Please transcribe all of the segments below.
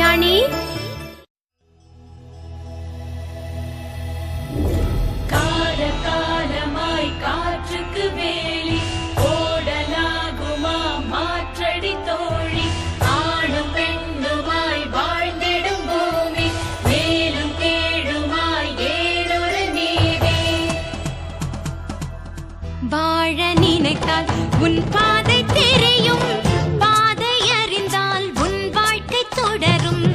ராணி. காலமாய் காற்றுக்கு வேலி ஓடலாகுமா மாற்றடி தோழி. ஆணும் பெண்ணுமாய் வாழ்ந்திடும் பூமி மேலும் கேடுமாய் ஏனொரு நீதி. வாழ நினைத்தால் உன் பாதை தெரியும், பாதை அறிந்தால் உன் வாழ்க்கை தொடரும்.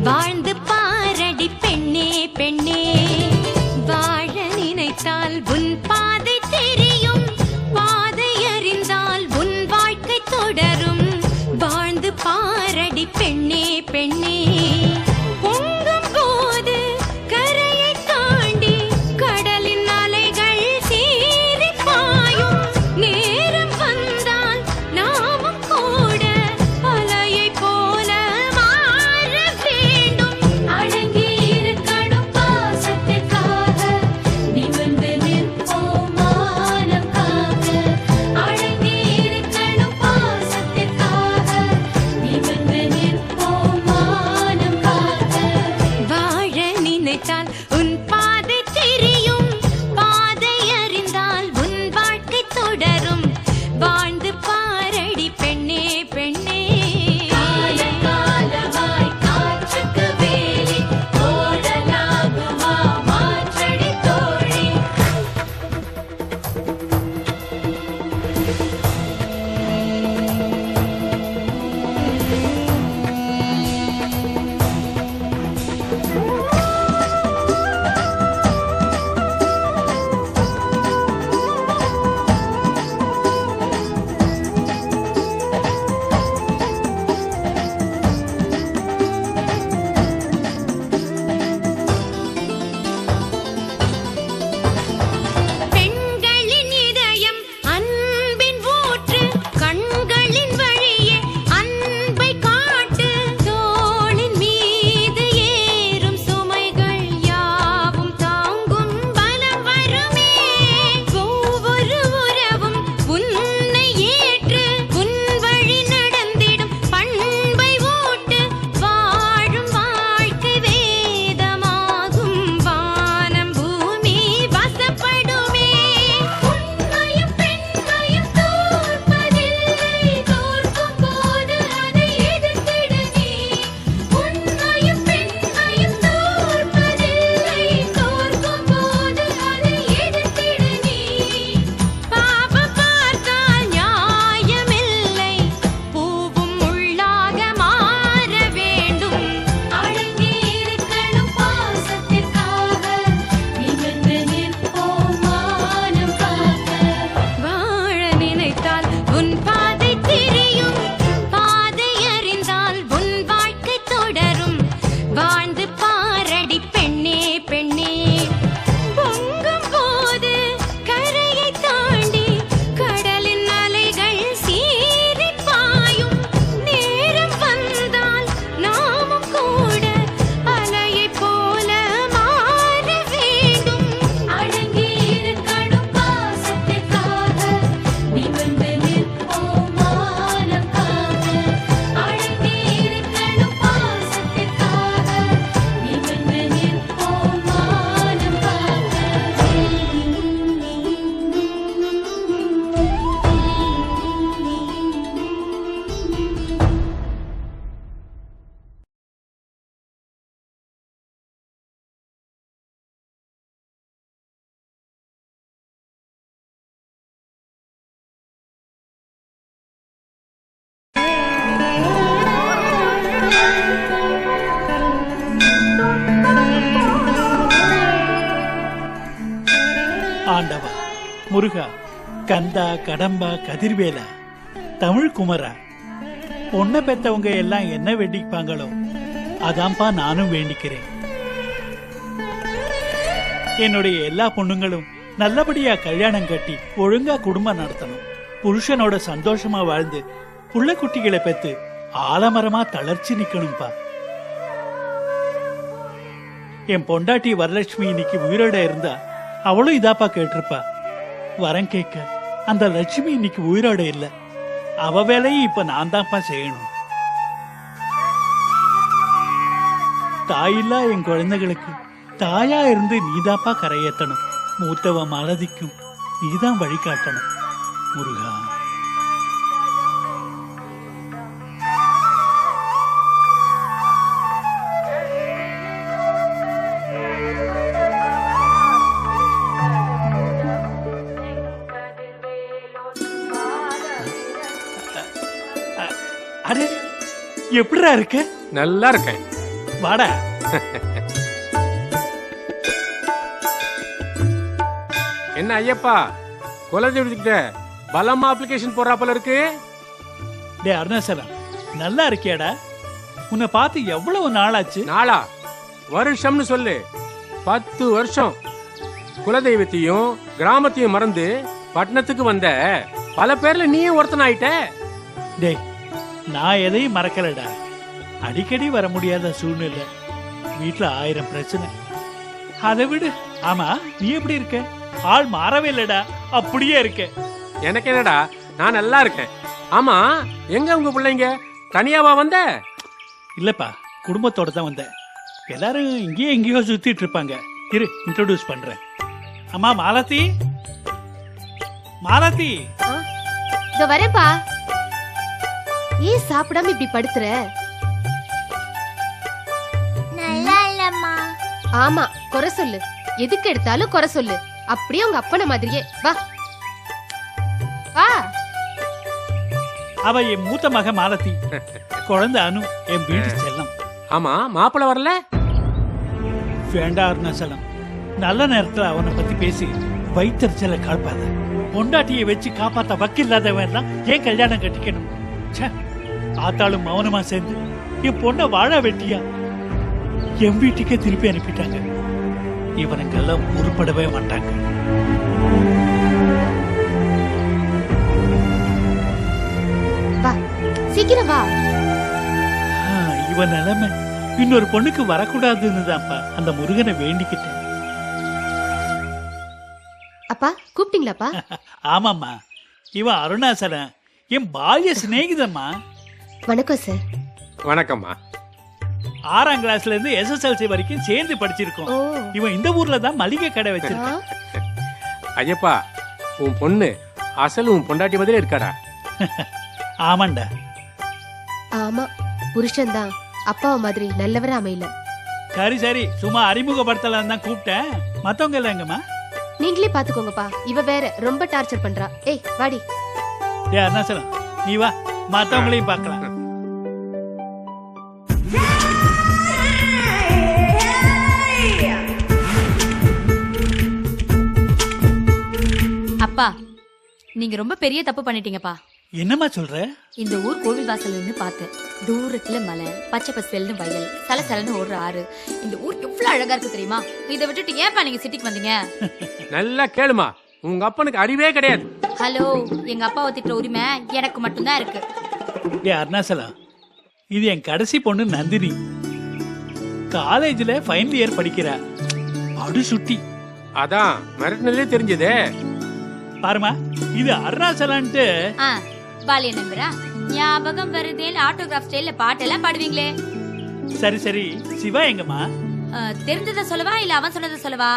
வாழ்ந்து பாரடி பெண்ணே பெண்ணே. வாழ நினைத்தால் உன் பாதை தெரியும், பாதை அறிந்தால் உன் வாழ்க்கை தொடரும். வாழ்ந்து பாரடி பெண்ணே பெண்ணே. பொங்கும் போது கரையை தாண்டி கடலின் அலைகள் சீறி பாயும். நேரம் வந்தால் நாமும் கூட அலையை போல மாற வேண்டும். அடங்கி இருக்கணும் பாசத்திற்காக நிமிர்ந்து நிற்போம் மானம் காக்க. அடங்கி இருக்கணும் பாசத்திற்காக நிமிர்ந்து நிற்போம் மானம் காக்க. வாழ நினைத்தால் உன் பாதை தெரியும், பாதை அறிந்தால் உன் வாழ்க்கை தொடரும். வாழ்ந்து பாரடி பெண்ணே பெண்ணே. காலமாய் காற்றுக்கு வேலி ஓடலாகுமா மாற்றடி தோழி. பெண்களின் இதயம் அன்பின் ஊற்று, கண்களின் வழியே அன்பை காட்டு. தோளின் மீது ஏறும் சுமைகள் யாவும் தாங்கும் பலம் வருமே. ஒவ்வொரு உறவும் உன்னை ஏற்று உன் வழி நடந்திடும் பண்பை ஊட்டு. வாழும் வாழ்க்கை வேதமாகும், வானம் பூமி வசப்படுமே. உண்மையும் பெண்மையும் தோற்பதில்லை, தோற்கும் போது அதை எதிர்த்திட நீ. உண்மையும் பெண்மையும் தோற்பதில்லை, தோற்கும் போது அதை எதிர்த்திட நீ. பாவம் பார்த்தால் நியாயமில்லை, பூவும் முள்ளாக மாற வேண்டும். அடங்கி இருக்கணும் பாசத்திற்காக நிமிர்ந்து நிற்போம் மானம் காக்க. வாழ நினைத்தால் உன் பாதை தெரியும், பாதை அறிந்தால் உன் வாழ்க்கை தொடரும். வாழ்ந்து பாரடி பெண்ணே பெண்ணே. பொங்கும் போது கரையை தாண்டி கடலின் அலைகள் சீறி பாயும். நேரம் வந்தால் நாமும் கூட அலையை போல மாற வேண்டும். அடங்கி இருக்கணும் பாசத்திற்காக நிமிர்ந்து நிற்போம் மானம் காக்க. அடங்கி இருக்கணும் பாசத்திற்காக நிமிர்ந்து நிற்போம் மானம் காக்க. ஆண்டவா, முருகா, கந்தா, கடம்பா, கதிர்வேலா, தமிழ் குமரா, பொண்ணை பெத்தவங்க எல்லாம் என்ன வேண்டிப்பாங்களோ அதான்ப்பா நானும் வேண்டிக்கிறேன். என்னுடைய எல்லா பொண்ணுங்களும் நல்லபடியா கல்யாணம் கட்டி ஒழுங்கா குடும்பம் நடத்தணும். புருஷனோட சந்தோஷமா வாழ்ந்து புள்ள குட்டிகளை பெத்து ஆலமரமா தளர்ச்சி நிக்கணும்பா. என் பொண்டாட்டி வரலட்சுமி இன்னைக்கு உயிரோட இருந்தா அவளும் இதாப்பா கேட்டிருப்பா. வரம் கேட்க அந்த லட்சுமி இன்னைக்கு உயிரோட இல்ல. அவ வேலையை இப்ப நான் தான்ப்பா செய்யணும். தாயில்லா என் குழந்தைகளுக்கு தாயா இருந்து நீதாப்பா கரையேத்தணும். மூத்தவ மலதிக்கும் நீதான் வழிகாட்டணும் முருகா. அடே, எப்படிடா இருக்க? நல்லா இருக்கேன். வாடா. என்ன ஐயப்பா, குலதெய்வத்துக்கிட்ட பலமா அப்ளிகேஷன் போறாப்பல இருக்கு. டே அருணாசலம், நல்லா இருக்கியாடா? உன்னை பார்த்து எவ்வளவு நாளாச்சு? நாளா வருஷம்னு சொல்லு. 10 வருஷம் குலதெய்வத்தையும் கிராமத்தையும் மறந்து பட்டணத்துக்கு வந்த பல பேர்ல நீயும் ஒருத்தன் ஆயிட்ட. டே, நான் எதையும் மறக்கலடா. அடிக்கடி வர முடியாத சூழ்நிலை, வீட்டுல 1000 பிரச்சனை. அதை விடு. ஆமா, நீ எப்படி இருக்க? ஆள் மாறவே இல்லடா, அப்படியே இருக்க. எனக்கு என்னடா, நான் நல்லா இருக்கேன். ஆமா, எங்க உங்க பிள்ளைங்க? தனியாவா வந்த? இல்லப்பா, குடும்பத்தோட தான் வந்தேன். எல்லாரும் இங்கேயே எங்கேயோ சுத்திட்டு இருப்பாங்க. இரு, இன்ட்ரோடியூஸ் பண்றேன். அம்மா மாலதி. மாலதி, இதோ வரேன்பா. ஏன் சாப்பிடாம இப்படி படுத்துற? நல்லா இல்லம்மா. ஆமா, குறை சொல்லு. எதுக்கு எடுத்தாலும் குறை சொல்லு. அப்படியே உங்க அப்பன மாதிரியே. வா வா. அவ என் மூத்த மக மாலதி. குழந்தை அனு என் வீட்டு செல்லம். ஆமா, மாப்பிள்ள வரல? வேண்டா அருணாசலம், நல்ல நேரத்துல அவனை பத்தி பேசி வயிற்றுச்சல காப்பாத. பொண்டாட்டியை வச்சு காப்பாத்த வக்கில்லாதவன் தான் ஏன் கல்யாணம் கட்டிக்கணும்? ஆத்தாளும் மௌனமா சேர்ந்து என் பொண்ண வாழ வெட்டியா என் வீட்டுக்கே திருப்பி அனுப்பிட்டாங்க. இவனுக்கெல்லாம் உருப்படவே மாட்டாங்க. வா, சீக்கிரம் வா. இவன் நிலைமை இன்னொரு பொண்ணுக்கு வரக்கூடாதுன்னு தான்ப்பா அந்த முருகனை வேண்டிக்கிட்டேன். அப்பா கூப்பிட்டீங்களாப்பா? ஆமாம்மா, இவன் அருணாசலன் என் பால்ய சிநேகிதம்மா. வணக்கம் சார். வணக்கம்மா. 6ஆம் கிளாஸ்ல இருந்து SSLC வரைக்கும் சேர்ந்து படிச்சிருக்கோம். ஓ. இவன் இந்த ஊர்ல தான் மளிகை கடை வச்சிருக்கான். ஐயப்பா, உன் பொண்ணு அசல் உன் பொண்டாட்டி மாதிரி இருக்காடா. ஆமாண்டா. ஆமா, புருஷன் தான் அப்பாவை மாதிரி நல்லவரா அமையல. சரி சரி, சும்மா அறிமுகப்படுத்தலாம் தான் கூப்பிட்டேன். மத்தவங்க எல்லாம் எங்கம்மா? நீங்களே பாத்துக்கோங்கப்பா. இவ வேற ரொம்ப டார்ச்சர் பண்றா. ஏய் வாடி. ஏ அருணாசலம், நீ வா, மத்தவங்களையும் பார்க்கலாம். அப்பா, நீங்க ரொம்ப பெரிய தப்பு பண்ணிட்டீங்கப்பா. என்னம்மா சொல்ற? இந்த ஊர் கோவில் வாசல் நின்னு பார்த்தேன். தூரத்துல மலை, பச்சை பசேல்னு வயல், சலசலன்னு ஓடுற ஆறு. இந்த ஊர் எவ்வளவு அழகா இருக்கு தெரியுமா? இதை விட்டுட்டு ஏன்பா நீங்க சிட்டிக்கு வந்தீங்க? நல்லா கேளுமா, உங்க அப்பனுக்கு அறிவே கிடையாது. ஹலோ, எங்க அப்பாவை திட்டுற உரிமை எனக்கு மட்டும்தான் இருக்கு. ஏ அருணாசலம், இது என் கடைசி பொண்ணு நந்தினி. காலேஜ்ல ஃபைனல் இயர் படிக்கிறா. படு சுட்டி. அதான் மிரட்டினதே தெரிஞ்சதே. பாருமா, இது அருணாசலன்ட்டு. பாலிய நம்பரா ஞாபகம் வருதேன்னு ஆட்டோகிராஃப் ஸ்டைல்ல பாட்டெல்லாம் பாடுவீங்களே. சரி சரி, சிவா எங்கம்மா? தெரிஞ்சதை சொல்லவா இல்ல அவன் சொன்னதை சொல்லவா?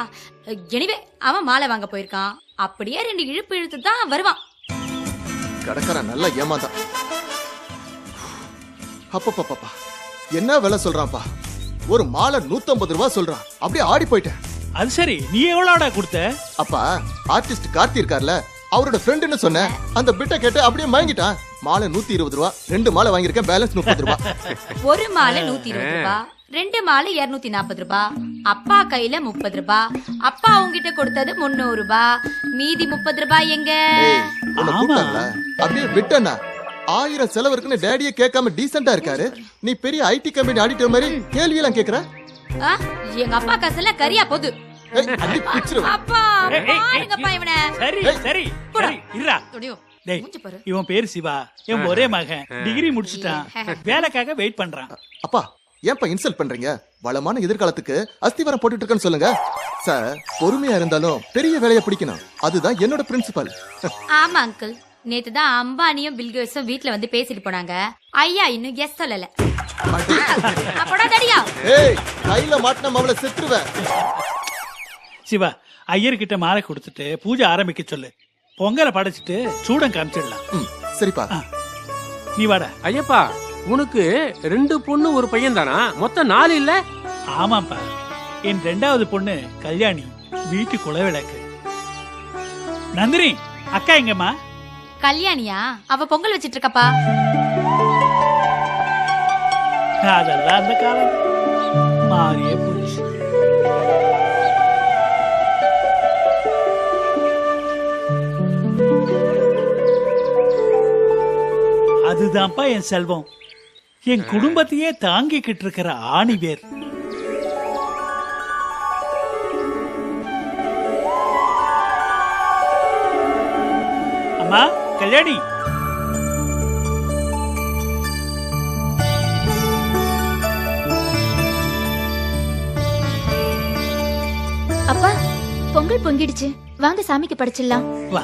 எனிவே, அவன் மாலை வாங்க போயிருக்கான். அப்படியே 2 இழுப்பு இழுத்து தான் வருவான். கடைக்காரன் நல்லா ஏமாந்தான். அப்பப்பா, என்ன விலை சொல்றான்ப்பா? ஒரு மாலை 150 ரூபாய் சொல்றான். அப்படியே ஆடி போயிட்டேன். அது சரி, நீ எவ்வளோடா கொடுத்த? அப்பா, ஆர்டிஸ்ட் கார்த்தி இருக்கார்ல, அவரோட ஃப்ரெண்டுன்னு சொன்னேன். அந்த பிட்ட கேட்டு அப்படியே வாங்கிட்டான். மாலை 120 ரூபாய். 2 மாலை வாங்கியிருக்கேன், பேலன்ஸ் 30 ரூபாய். ஒரு மாலை 120 ரூபாய், 2 மாலை 240 ரூபாய். அப்பா கையில 30 ரூபாய். அப்பா உங்ககிட்ட கொடுத்தது 300 ரூபாய். மீதி 30 ரூபாய் எங்க? ஏய், உன்னை கூப்பிட்டாங்களா? அப்படியே விட்டனா? 1000 செலவு இருக்குன்னு டேடியே கேட்காம டீசெண்டா இருக்காரு. நீ பெரிய ஐடி கம்பெனி ஆடிட்டர் மாதிரி கேள்வி எல்லாம் கேக்குற? எங்க அப்பா காசுல கரியா போகுது. அப்பா பாருங்கப்பா இவனை. சரி சரி சரி, இருடா. டேய், இவன் பேரு சிவா, என் ஒரே மகன். டிகிரி முடிச்சுட்டான், வேலைக்காக வெயிட் பண்றான். அப்பா, ஏன்பா இன்சல்ட் பண்றீங்க? வளமான எதிர்காலத்துக்கு அஸ்திவாரம் போட்டுட்டு இருக்கேன்னு சொல்லுங்க. சார், பொறுமையா இருந்தாலும் பெரிய வேலையை பிடிக்கணும். அதுதான் என்னோட பிரின்சிபல். ஆமா அங்கிள், நேத்து தான் அம்பானியும் பில்கேட்ஸும் வீட்ல வந்து பேசிட்டு போனாங்க. ஐயா இன்னும் எஸ் சொல்லல அப்படா தடியா. ஏய் கையில மாட்டின மாவள செத்துருவேன். சிவா, ஐயர்கிட்ட மாலை கொடுத்துட்டு பூஜை ஆரம்பிக்க சொல்லு. பொங்கலை படைச்சிட்டு சூடம் காமிச்சிடலாம். சரிப்பா. நீ வாடா. ஐயப்பா, உனக்கு 2 பொண்ணு ஒரு பையன் தானா? மொத்தம் 4 இல்ல? ஆமாப்பா, என் 2வது பொண்ணு கல்யாணி, வீட்டு குலவிளக்கு. நந்தினி அக்கா எங்கம்மா? கல்யாணியா? அவ பொங்கல் வச்சிட்டு இருக்கப்பா. அதெல்லாம் அந்த காலம் மாறியே போச்சு. அதுதான்ப்பா என் செல்வம், என் குடும்பத்தையே தாங்கிக்கிட்டு இருக்கிற ஆணி வேர். அம்மா கல்யாணி, அப்பா பொங்கல் பொங்கிடுச்சு, வாங்க சாமிக்கு படைச்சிடலாம். வா.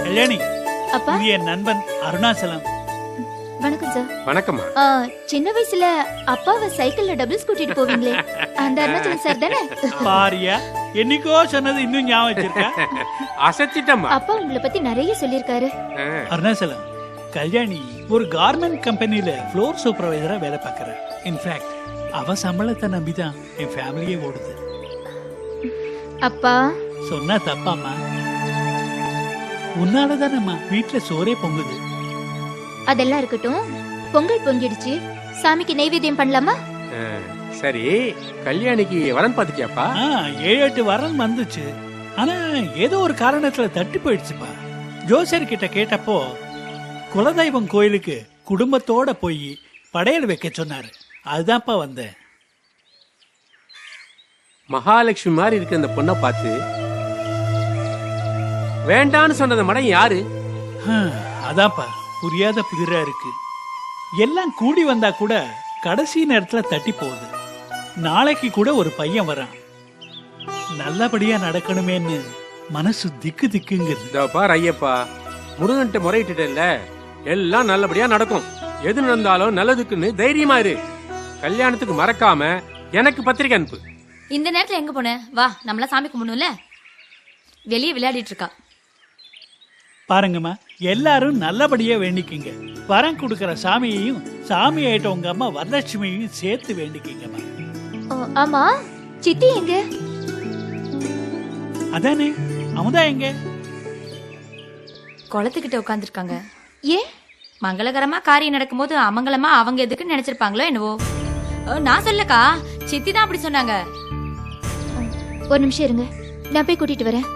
கல்யாணி, அப்பா இது என் நண்பன் அருணாசலம். வணக்கம் சார். வணக்கம்மா. சின்ன வயசுல அப்பாவை சைக்கிள்ல டபுள்ஸ் கூட்டிட்டு போவீங்களே, அந்த அருணாச்சலம் சார் தானே? பாரியா, என்னைக்கோ சொன்னது இன்னும் ஞாபகம் வச்சிருக்கா? அசத்திட்டம்மா. அப்பா உங்களை பத்தி நிறைய சொல்லிருக்காரு. அருணாசலம், கல்யாணி ஒரு கார்மெண்ட் கம்பெனில ஃப்ளோர் சூப்பர்வைசரா வேலை பார்க்கறா. இன்ஃபேக்ட் அவ சம்பளத்தை நம்பிதான் என் ஃபேமிலியே ஓடுது. அப்பா சொன்னா தப்பாம்மா, உன்னாலதானம்மா வீட்டுல சோறே பொங்குது. அதெல்லாம் இருக்கட்டும், பொங்கல் பொங்கிடுச்சு, சாமிக்கு நைவேத்தியம் பண்ணலாமா? சரி, கல்யாணிக்கு வரன் பாத்துட்டியாப்பா? 7-8 வரன் வந்துச்சு. ஆனா ஏதோ ஒரு காரணத்துல தட்டி போயிடுச்சுப்பா. ஜோசியர் கிட்ட கேட்டப்போ குலதெய்வம் கோயிலுக்கு குடும்பத்தோட போய் படையல் வைக்க சொன்னாரு. அதுதான்ப்பா வந்தேன். மகாலட்சுமி மாதிரி இருக்க இந்த பொண்ணை பார்த்து வேண்டான்னு சொன்னது மடம் யாரு? அதான்ப்பா புரியாத புதிரா இருக்கு. எல்லாம் கூடி வந்தா கூட கடைசி நேரத்துல தட்டி போகுது. நாளைக்கு கூட ஒரு பையன் வரான், நல்லபடியா நடக்கணுமேன்னு மனசு திக்கு திக்குங்கிறது. இதோ பார் ஐயப்பா, முருகன்ட்ட முறையிட்டுல எல்லாம் நல்லபடியா நடக்கும். எது நடந்தாலும் நல்லதுக்குன்னு தைரியமா இரு. கல்யாணத்துக்கு மறக்காம எனக்கு பத்திரிக்கை அனுப்பு. இந்த நேரத்துல எங்க போன? வா, நம்மள சாமி கும்பிடணும்ல. வெளியே விளையாடிட்டு இருக்கா. பாருங்கம்மா, எல்லாரும் நல்லபடியா வேண்டிக்கிங்க. வரம் கொடுக்கற சாமியையும் சாமி ஆயிட்ட உங்க அம்மா வரலட்சுமியையும் சேர்த்து வேண்டிக்கிங்கம்மா. ஆமா, சித்தி எங்க? அதானே, அமுதா எங்க? குளத்துக்கிட்ட உட்காந்துருக்காங்க. ஏன்? மங்களகரமா காரியம் நடக்கும்போது அமங்கலமா அவங்க எதுக்குன்னு நினைச்சிருப்பாங்களோ என்னவோ. நான் சொல்லக்கா, சித்தி தான் அப்படி சொன்னாங்க. ஒரு நிமிஷம் இருங்க, நான் போய் கூட்டிட்டு வரேன்.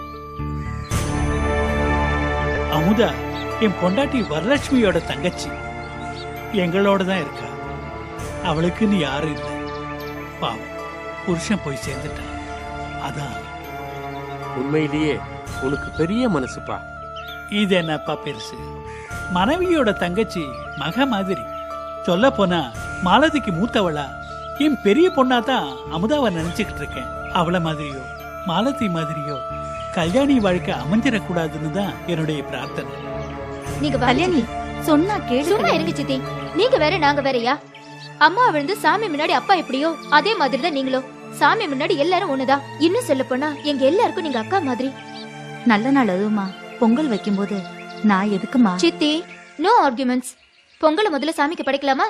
அமுதா என் பொண்டாட்டி வரலட்சுமியோட தங்கச்சி, எங்களோட தான் இருக்கா. அவளுக்கு நீ யாரும் இல்லை. பாவம், புருஷன் போய் சேர்ந்துட்டான். அதான். உண்மையிலேயே உனக்கு பெரிய மனசுப்பா. இது என்னப்பா பெருசு? மனைவியோட தங்கச்சி மக மாதிரி. சொல்ல போனா மாலதிக்கு மூத்தவளா என் பெரிய பொண்ணா தான் அமுதாவை நினைச்சுக்கிட்டு இருக்கேன். அவளை மாதிரியோ மாலதி மாதிரியோ கல்யாணி வாழ்க்கை அமைஞ்சிடக்கூடாதுன்னு தான் என்னுடைய பிரார்த்தனை. நீங்க கல்யாணி சொன்னா கேளு. சும்மா இருங்க சித்தி, நீங்க வேற நாங்க வேறயா? அம்மா விழுந்து சாமி முன்னாடி அப்பா எப்படியோ அதே மாதிரி தான் நீங்களும். சாமி முன்னாடி எல்லாரும் ஒண்ணுதான். இன்னும் சொல்ல போனா எங்க எல்லாருக்கும் நீங்க அக்கா மாதிரி. நல்ல நாள் அதுவுமா, பொங்கல் வைக்கும்போது நான் எதுக்குமா? சித்தி, நோ ஆர்குமெண்ட்ஸ். பொங்கலை முதல்ல சாமிக்கு படைக்கலாமா?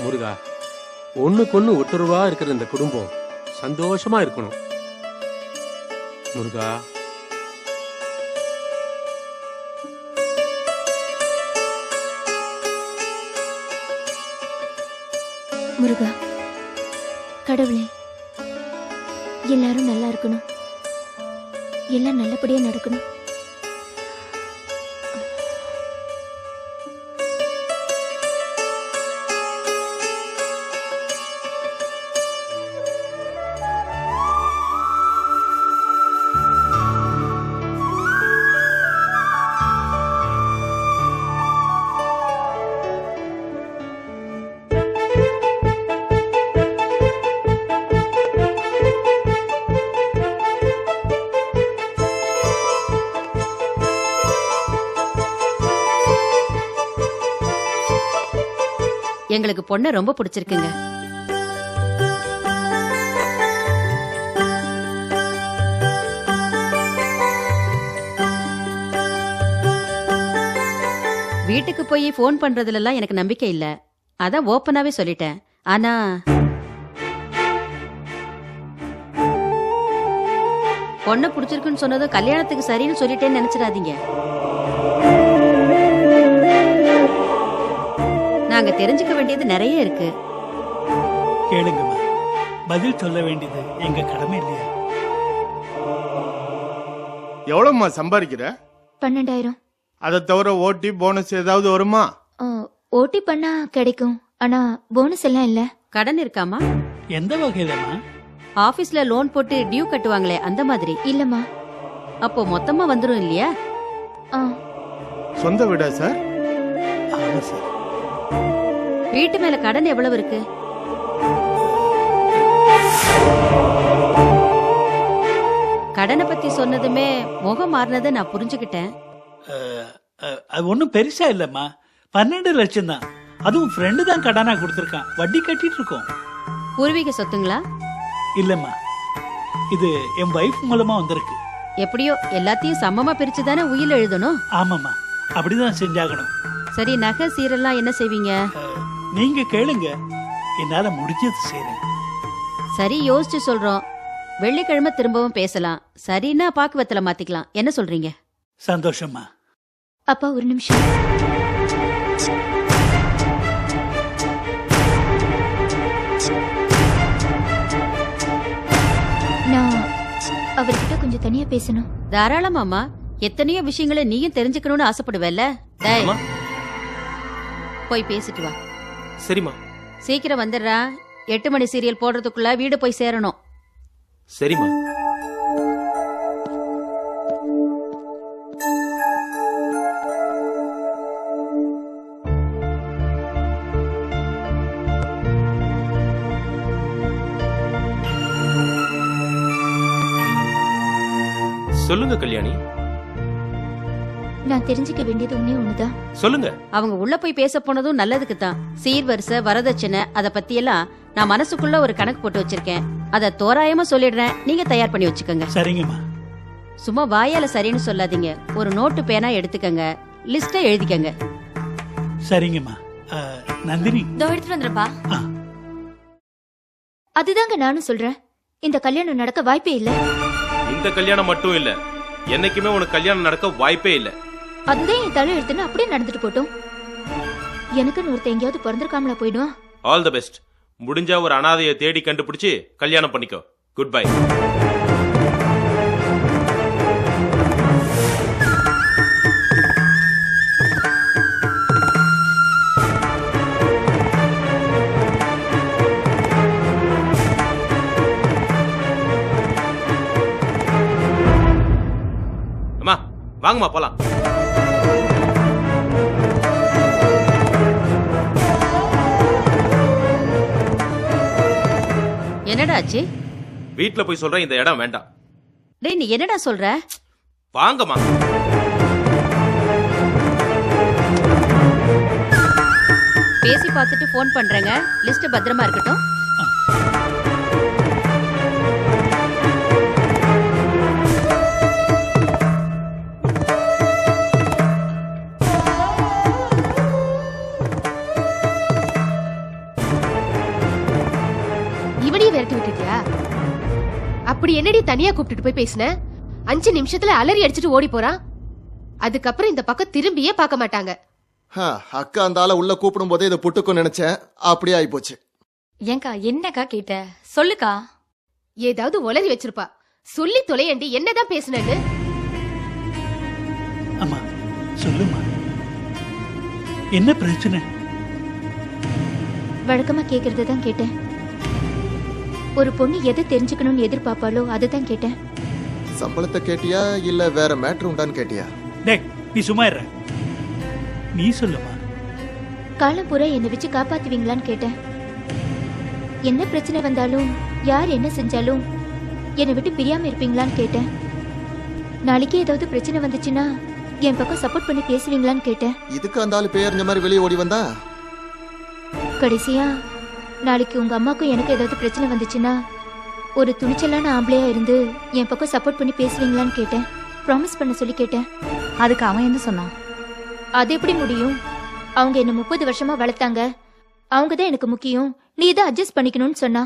முருகா, ஒண்ணுக்கொன்னு ஒட்டுருவா இருக்கிற இந்த குடும்பம் சந்தோஷமா இருக்கணும். முருகா, முருகா, கடவுளே, எல்லாரும் நல்லா இருக்கணும், எல்லாம் நல்லபடியா நடக்கணும். எங்களுக்கு பொண்ணை ரொம்ப பிடிச்சிருக்குங்க. வீட்டுக்கு போய் ஃபோன் பண்றதுல எல்லாம் எனக்கு நம்பிக்கை இல்ல, அதான் ஓப்பனாவே சொல்லிட்டேன். ஆனா பொண்ணை பிடிச்சிருக்குன்னு சொன்னதும் கல்யாணத்துக்கு சரின்னு சொல்லிட்டேன்னு நினைச்சிடாதீங்க. நாங்க தெரிஞ்சுக்க வேண்டியது நிறைய இருக்கு. கேளுங்கம்மா, பதில் சொல்ல வேண்டியது எங்க கடமை இல்லையா? எவ்வளவுமா சம்பாதிக்கிற? 12,000. அதை தவிர ஓட்டி போனஸ் ஏதாவது வருமா? ஓட்டி பண்ணா கிடைக்கும், ஆனா போனஸ் எல்லாம் இல்ல. கடன் இருக்காமா? எந்த வகையிலமா? ஆபீஸ்ல லோன் போட்டு டியூ கட்டுவாங்களே அந்த மாதிரி. இல்லம்மா. அப்போ மொத்தமா வந்துரும் இல்லையா? சொந்த வீடா சார்? ஆமா சார். வீட்டு மேல கடன் எவ்வளவு இருக்கு? கடனை பத்தி சொன்னதுமே முகம் மாறினதை நான் புரிஞ்சுக்கிட்டேன். அது ஒன்றும் பெருசா இல்லம்மா, 12 லட்சம் தான். அதுவும் ஃப்ரெண்டு தான் கடனா கொடுத்துருக்கான், வட்டி கட்டிட்டு இருக்கோம். பூர்வீக சொத்துங்களா? இல்லம்மா, இது என் வைஃப் மூலமா வந்திருக்கு. எப்படியோ எல்லாத்தையும் சமமா பிரிச்சுதானே உயில் எழுதணும். ஆமாம்மா, அப்படிதான் செஞ்சாகணும். சரி, நகை சீரெல்லாம் என்ன செய்வீங்க? நீங்க கேளுங்க, என்னால முடிஞ்சது செய்றேன். சரி, யோசிச்சு சொல்றோம். வெள்ளிக்கிழமை திரும்பவும் பேசலாம். சரின்னா பாக்குவத்துல மாத்திக்கலாம். என்ன சொல்றீங்க? சந்தோஷமா. அப்பா ஒரு நிமிஷம். நான் அவர்கிட்ட கொஞ்சம் தனியா பேசணும். தாராளமாமா, எத்தனையோ விஷயங்களை நீயும் தெரிஞ்சுக்கணும்னு ஆசைப்படுவல்ல. டேய், போய் பேசிட்டு வா. சரிம்மா. சீக்கிரம் வந்துடுறா. 8 மணி சீரியல் போடுறதுக்குள்ள வீடு போய் சேரணும். சரிம்மா. சொல்லுங்க கல்யாணி. நான் தெரிஞ்சுக்க வேண்டியது ஒண்ணுதான். சொல்லுங்க. அவங்க உள்ள போய் பேச போனதும் நல்லதுக்கு தான். சீர்வரிசை, வரதட்சணை அத பத்தி எல்லாம் நான் மனசுக்குள்ள ஒரு கணக்கு போட்டு வச்சிருக்கேன். அத தோராயமா சொல்லிடுறேன், நீங்க தயார் பண்ணி வச்சுக்கோங்க. சரிங்கம்மா. சும்மா வாயால சரின்னு சொல்லாதீங்க. ஒரு நோட்டு பேனா எடுத்துக்கங்க, லிஸ்ட எழுதிக்கங்க. சரிங்கம்மா. நந்தினி, இதோ எடுத்துட்டு வந்துருப்பா. அதுதாங்க நானும் சொல்றேன், இந்த கல்யாணம் நடக்க வாய்ப்பே இல்ல. இந்த கல்யாணம் மட்டும் இல்ல, என்னைக்குமே உனக்கு கல்யாணம் நடக்க வாய்ப்பே இல்ல. அதுதான் என் தலை எடுத்துன்னு அப்படியே நடந்துட்டு போட்டோம். எனக்குன்னு ஒருத்த எங்கேயாவது பிறந்திருக்காமலா போயிடுவான். All the best. முடிஞ்சா ஒரு அனாதையை தேடி கண்டுபிடிச்சு கல்யாணம் பண்ணிக்கோ. Good bye. அம்மா வாங்கம்மா போலாம். என்னடா ஆச்சு? வீட்ல போய் சொல்றேன், இந்த இடம் வேண்டாம். டேய், நீ என்னடா சொல்ற? வாங்கம்மா. பேசி பார்த்துட்டு போன் பண்றேங்க. லிஸ்ட் பத்திரமா இருக்கட்டும். இவனையும் விரட்டி விட்டுட்டியா? அப்படி என்னடி தனியா கூப்பிட்டுட்டு போய் பேசின? 5 நிமிஷத்துல அலறி அடிச்சுட்டு ஓடி போறான். அதுக்கப்புறம் இந்த பக்கம் திரும்பியே பார்க்க மாட்டாங்க. அக்கா அந்த ஆளை உள்ள கூப்பிடும் போதே இதை புட்டுக்கும் நினைச்சேன், அப்படியே ஆயிப்போச்சு. ஏங்கா என்னக்கா கேட்ட? சொல்லுக்கா. ஏதாவது உளறி வச்சிருப்பா. சொல்லி தொலையண்டி, என்னதான் பேசுனேன்னு. அம்மா சொல்லுமா, என்ன பிரச்சனை? வழக்கமா கேக்குறத தான் கேட்டேன். ஒரு பொண்ணு எதை தெரிஞ்சுக்கணும்னு எதிர்பார்ப்பாளோ அதை தான் கேட்டேன். சம்பளத்தை கேட்டியா இல்ல வேற மேட்ரு உண்டான்னு கேட்டியா? டேய் நீ சும்மா இருற. நீ சொல்லுமா. காலம் பூரா என்னை வச்சு காப்பாத்துவீங்களான்னு கேட்டேன். என்ன பிரச்சனை வந்தாலும் யார் என்ன செஞ்சாலும் என்னை விட்டு பிரியாம இருப்பீங்களான்னு கேட்டேன். நாளைக்கு ஏதாவது பிரச்சனை வந்துச்சுன்னா என் பக்கம் சப்போர்ட் பண்ணி பேசுவீங்களான்னு கேட்டேன். இதுக்கு அந்த ஆளு பேரஞ்ச மாதிரி வெளியே ஓடி வந்தா? கடைசியா நாளைக்கு உங்க அம்மாக்கும் எனக்கு ஏதாவது பிரச்சனை வந்துச்சுன்னா ஒரு துணிச்சலான ஆம்பளையா இருந்து என் பக்கம் சப்போர்ட் பண்ணி பேசுவீங்களான்னு கேட்டேன். ப்ராமிஸ் பண்ண சொல்லி கேட்டேன். அதுக்கு அவன் என்ன சொன்னான்? அது எப்படி முடியும்? அவங்க என்ன 30 வருஷமா வளர்த்தாங்க. அவங்க தான் எனக்கு முக்கியம், நீ தான் அட்ஜஸ்ட் பண்ணிக்கணும்னு சொன்னா.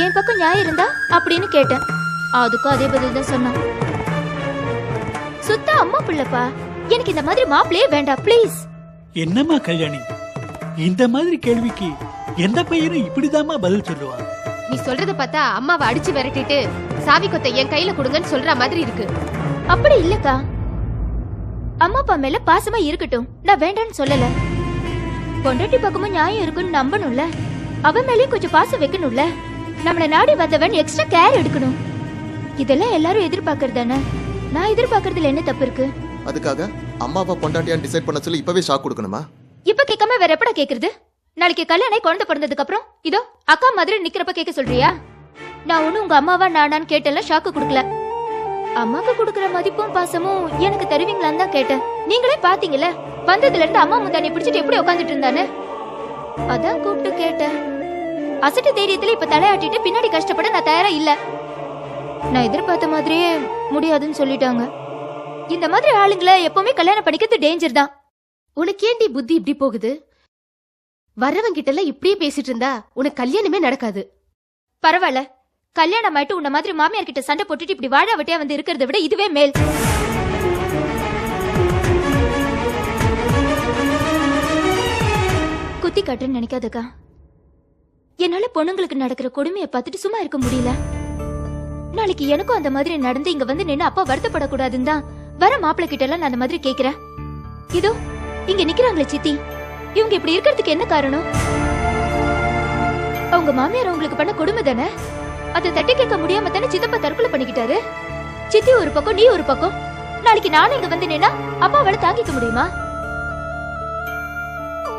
என் பக்கம் நியாயம் இருந்தா அப்படின்னு கேட்டேன். அதுக்கும் அதே பதில் தான் சொன்னான். சுத்த அம்மா பிள்ளைப்பா, எனக்கு இந்த மாதிரி மாப்பிளையே வேண்டாம் ப்ளீஸ். என்னம்மா கல்யாணி, இந்த மாதிரி கேள்விக்கு எந்த பையனும் இப்படிதாம்மா பதில் சொல்லுவான்? நீ சொல்றத பார்த்தா அம்மாவை அடிச்சு விரட்டிட்டு சாவி கொத்தை என் கையில கொடுங்கன்னு சொல்ற மாதிரி இருக்கு. அப்படி இல்லக்கா, அம்மா அப்பா மேல பாசமா இருக்கட்டும், நான் வேண்டான்னு சொல்லல. பொண்டாட்டி பக்கமும் நியாயம் இருக்குன்னு நம்பணும்ல, அவன் மேலயும் கொஞ்சம் பாசம் வைக்கணும்ல. நம்மள நாடி வந்தவன் எக்ஸ்ட்ரா கேர் எடுக்கணும். இதெல்லாம் எல்லாரும் எதிர்பார்க்கறதானே. நான் எதிர்பார்க்கறதுல என்ன தப்பு இருக்கு? அதுக்காக அம்மா அப்பா பொண்டாட்டியான்னு டிசைட் பண்ண சொல்லி இப்பவே ஷாக் கொடுக்கணுமா? இப்ப கேட்காம வேற எப்படா கேக்குறது? நாளைக்கு கல்யாணம் குழந்தை பிறந்ததுக்கு அப்புறம் இதோ அக்கா மாதிரி நிக்கிறப்ப கேட்க சொல்றியா? நான் ஒண்ணு உங்க அம்மாவா நானான்னு கேட்டெல்லாம் ஷாக்கு கொடுக்கல. அம்மாக்கு கொடுக்கற மதிப்பும் பாசமும் எனக்கு தருவீங்களான்னு தான் கேட்டேன். நீங்களே பாத்தீங்கல்ல, வந்ததுல இருந்து அம்மா முந்தானி பிடிச்சிட்டு எப்படி உட்காந்துட்டு இருந்தானு. அதான் கூப்பிட்டு கேட்டேன். அசட்டு தைரியத்துல இப்ப தலையாட்டிட்டு பின்னாடி கஷ்டப்பட நான் தயாரா இல்ல. நான் எதிர்பார்த்த மாதிரியே முடியாதுன்னு சொல்லிட்டாங்க. இந்த மாதிரி ஆளுங்களை எப்பவுமே கல்யாணம் பண்ணிக்கிறது டேஞ்சர் தான். உனக்கு ஏண்டி புத்தி இப்படி போகுது? வர்றவங்க கிட்ட எல்லாம் இப்படியே பேசிட்டு இருந்தா உனக்கு கல்யாணமே நடக்காது. பரவாயில்ல, கல்யாணம் ஆயிட்டு உன்ன மாதிரி மாமியார் கிட்ட சண்டை போட்டுட்டு இப்படி வாழ வட்டியா வந்து இருக்கிறத விட இதுவே மேல். குத்தி காட்டுன்னு நினைக்காதக்கா. என்னால பொண்ணுங்களுக்கு நடக்கிற கொடுமையை பார்த்துட்டு சும்மா இருக்க முடியல. நாளைக்கு எனக்கும் அந்த மாதிரி நடந்து இங்க வந்து நின்னு அப்பா வருத்தப்படக்கூடாதுன்னு தான் வர மாப்பிள்ளை கிட்ட எல்லாம் நான் அந்த மாதிரி கேக்குறேன். இதோ இங்க நிக்கிறாங்களே சித்தி, இவங்க இப்படி இருக்கிறதுக்கு என்ன காரணம்? அவங்க மாமியார் உங்களுக்கு பண்ண கொடுமை தானே. அதை தட்டி கேட்க முடியாம தானே சித்தப்பா தற்கொலை பண்ணிக்கிட்டாரு. சித்தி ஒரு பக்கம், நீ ஒரு பக்கம். நாளைக்கு நானும் இங்க வந்து நின்னா அப்பாவால தாங்கிக்க முடியுமா?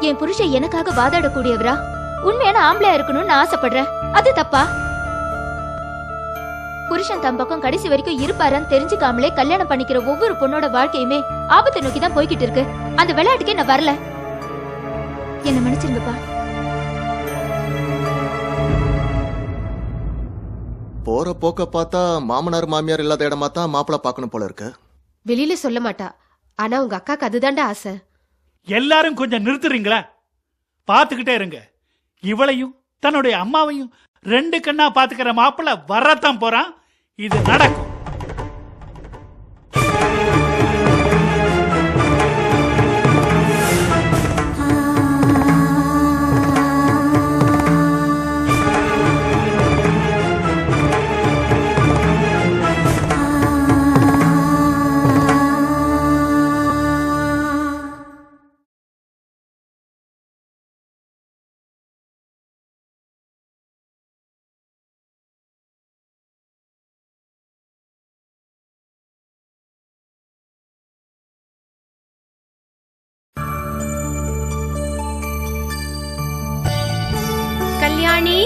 என் புருஷன் எனக்காக வாதாடக்கூடியவரா, உண்மையான ஆம்பளையா இருக்கணும்னு நான் ஆசைப்படுறேன். அது தப்பா? புருஷன் தம் பக்கம் கடைசி வரைக்கும் இருப்பாரான்னு தெரிஞ்சுக்காமலே கல்யாணம் பண்ணிக்கிற ஒவ்வொரு பொண்ணோட வாழ்க்கையுமே ஆபத்தை நோக்கி தான் போய்கிட்டு இருக்கு. அந்த விளையாட்டுக்கே நான் வரல. என்ன மன்னிச்சிருங்கப்பா. போற போக்க பார்த்தா மாமனார் மாமியார் இல்லாத இடமா தான் மாப்பிள்ள பாக்கணும் போல இருக்கு. வெளியில சொல்ல மாட்டா, ஆனா உங்க அக்காக்கு அதுதான்டா ஆசை. எல்லாரும் கொஞ்சம் நிறுத்துறீங்களா? பாத்துக்கிட்டே இருங்க. இவளையும் தன்னுடைய அம்மாவையும் 2 கண்ணா பாத்துக்கிற மாப்பிள்ள வரத்தான் போறான். இது நடக்கும். கல்யாணி